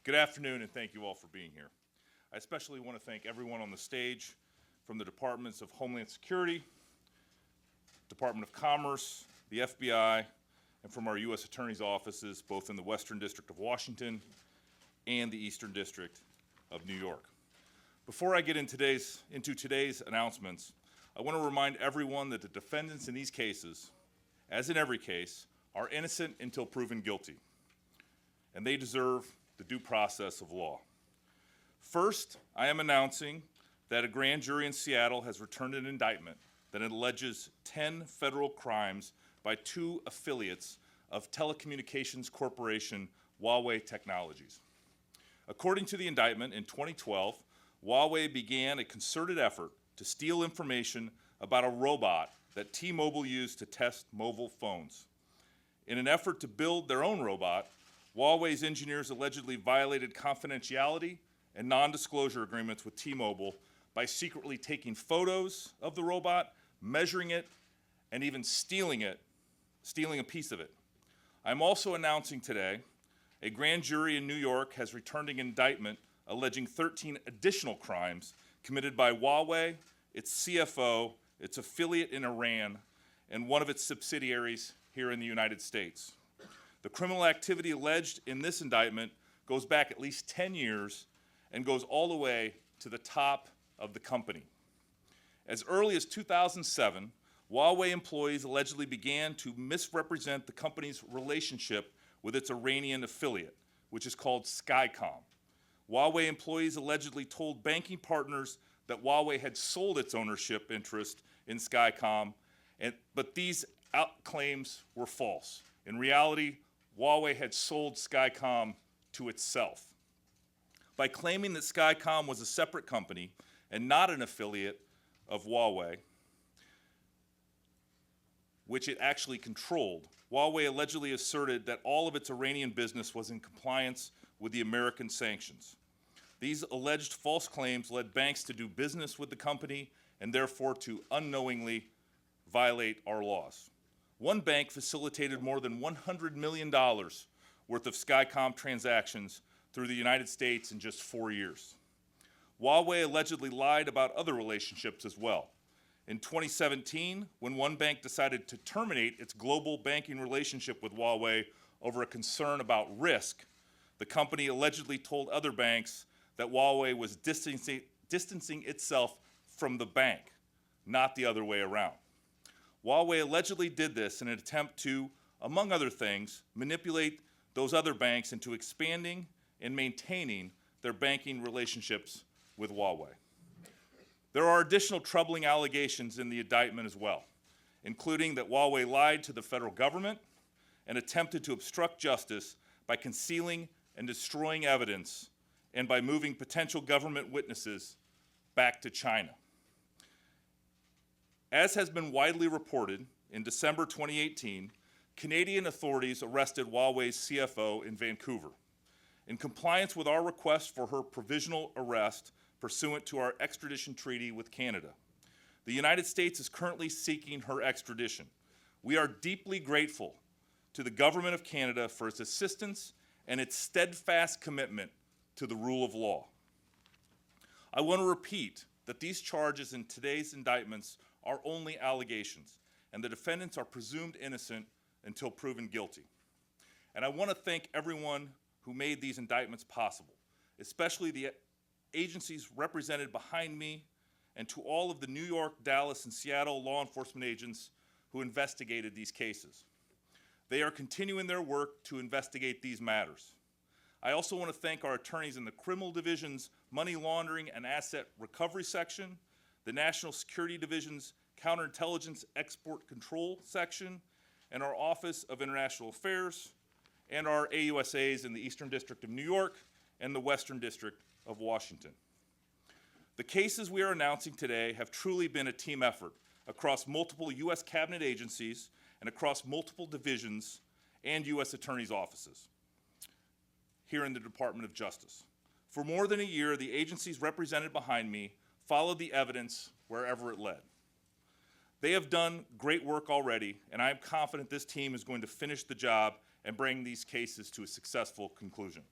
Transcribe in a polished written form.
Good afternoon, and thank you all for being here. I especially want to thank everyone on the stage from the Departments of Homeland Security, Department of Commerce, the FBI, and from our U.S. Attorney's offices, both in the Western District of Washington and the Eastern District of New York. Before I get into today's announcements, I want to remind everyone that the defendants in these cases, as in every case, are innocent until proven guilty, and they deserve the due process of law. First, I am announcing that a grand jury in Seattle has returned an indictment that alleges 10 federal crimes by 2 affiliates of telecommunications corporation Huawei Technologies. According to the indictment, in 2012, Huawei began a concerted effort to steal information about a robot that T-Mobile used to test mobile phones. In an effort to build their own robot, Huawei's engineers allegedly violated confidentiality and non-disclosure agreements with T-Mobile by secretly taking photos of the robot, measuring it, and even stealing a piece of it. I'm also announcing today a grand jury in New York has returned an indictment alleging 13 additional crimes committed by Huawei, its CFO, its affiliate in Iran, and one of its subsidiaries here in the United States. The criminal activity alleged in this indictment goes back at least 10 years and goes all the way to the top of the company. As early as 2007, Huawei employees allegedly began to misrepresent the company's relationship with its Iranian affiliate, which is called Skycom. Huawei employees allegedly told banking partners that Huawei had sold its ownership interest in Skycom, but these claims were false. In reality, Huawei had sold Skycom to itself. By claiming that Skycom was a separate company and not an affiliate of Huawei, which it actually controlled, Huawei allegedly asserted that all of its Iranian business was in compliance with the American sanctions. These alleged false claims led banks to do business with the company and therefore to unknowingly violate our laws. One bank facilitated more than $100 million worth of Skycom transactions through the United States in just 4 years. Huawei allegedly lied about other relationships as well. In 2017, when one bank decided to terminate its global banking relationship with Huawei over a concern about risk, the company allegedly told other banks that Huawei was distancing itself from the bank, not the other way around. Huawei allegedly did this in an attempt to, among other things, manipulate those other banks into expanding and maintaining their banking relationships with Huawei. There are additional troubling allegations in the indictment as well, including that Huawei lied to the federal government and attempted to obstruct justice by concealing and destroying evidence and by moving potential government witnesses back to China. As has been widely reported, in December 2018, Canadian authorities arrested Huawei's CFO in Vancouver. In compliance with our request for her provisional arrest pursuant to our extradition treaty with Canada, the United States is currently seeking her extradition. We are deeply grateful to the government of Canada for its assistance and its steadfast commitment to the rule of law. I want to repeat that these charges in today's indictments are only allegations, and the defendants are presumed innocent until proven guilty. And I want to thank everyone who made these indictments possible, especially the agencies represented behind me, and to all of the New York, Dallas, and Seattle law enforcement agents who investigated these cases. They are continuing their work to investigate these matters. I also want to thank our attorneys in the Criminal Division's Money Laundering and Asset Recovery Section, the National Security Division's Counterintelligence Export Control Section, and our Office of International Affairs, and our AUSAs in the Eastern District of New York and the Western District of Washington. The cases we are announcing today have truly been a team effort across multiple U.S. cabinet agencies and across multiple divisions and U.S. attorneys' offices here in the Department of Justice. For more than a year, the agencies represented behind me followed the evidence wherever it led. They have done great work already, and I am confident this team is going to finish the job and bring these cases to a successful conclusion.